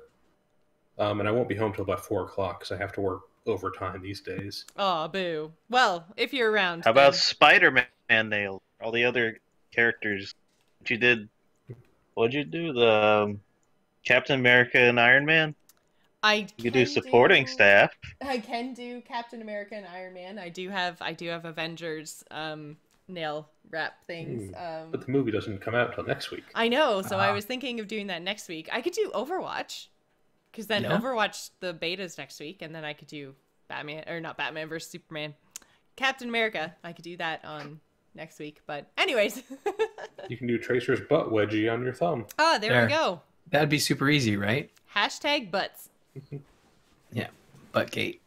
And I won't be home till about 4 o'clock because I have to work overtime these days. Oh, boo. Well, if you're around. How about Spider-Man nailed? All the other characters. What'd you do? The Captain America and Iron Man? You could do supporting staff. I can do Captain America and Iron Man. I do have Avengers nail wrap things. But the movie doesn't come out till next week. I know, so I was thinking of doing that next week. I could do Overwatch, because then Overwatch the beta's next week, and then I could do Batman versus Superman. Captain America, I could do that on next week. But anyways, you can do Tracer's butt wedgie on your thumb. Oh, there we go. That'd be super easy, right? Hashtag butts. Yeah, Buttgate.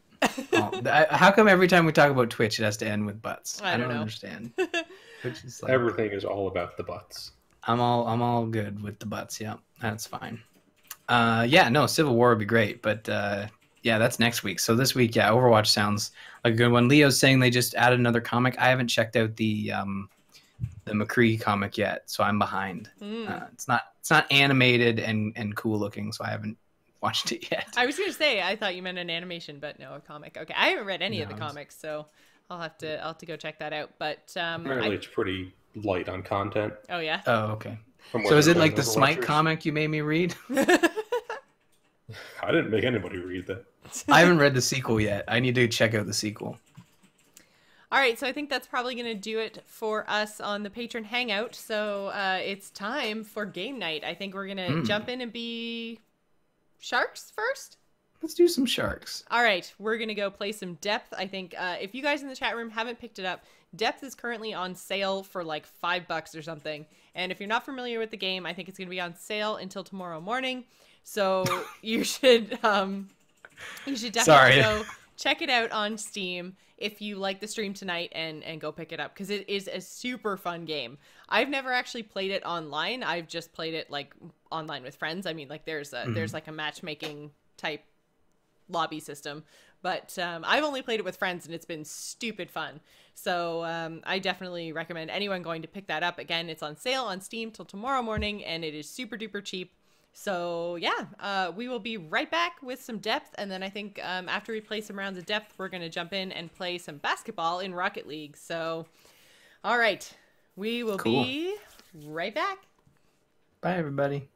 How come every time we talk about Twitch, it has to end with butts? I don't know. Understand. Is like, everything is all about the butts. I'm all good with the butts. Yeah, that's fine. Civil War would be great, but that's next week. So this week, Overwatch sounds like a good one. Leo's saying they just added another comic. I haven't checked out the the McCree comic yet, so I'm behind. Mm. It's not animated and cool looking, so I haven't watched it yet. I was gonna say I thought you meant an animation, but no, a comic. Okay, I haven't read any of the No, comics, so I'll have to go check that out. But Apparently, it's pretty light on content. oh yeah. Oh, okay. From what So is they're it like saying, the Smite Overwatchers. comic you made me read? I didn't make anybody read that. I haven't read the sequel yet. I need to check out the sequel. All right, so I think that's probably going to do it for us on the Patron Hangout. So it's time for game night. I think we're going to jump in and be Sharks first. Let's do some Sharks. All right, we're going to go play some Depth. I think if you guys in the chat room haven't picked it up, Depth is currently on sale for like $5 or something. And if you're not familiar with the game, I think it's going to be on sale until tomorrow morning. So you should definitely go check it out on Steam if you like the stream tonight and go pick it up, because it is a super fun game. I've never actually played it online. I've just played it like online with friends. I mean, like there's like a matchmaking type lobby system, but I've only played it with friends and it's been stupid fun. So I definitely recommend anyone going to pick that up. Again, it's on sale on Steam till tomorrow morning and it is super duper cheap. So yeah, we will be right back with some Depth, and then I think after we play some rounds of Depth, we're going to jump in and play some basketball in Rocket League. So all right, we will be right back. Bye, everybody.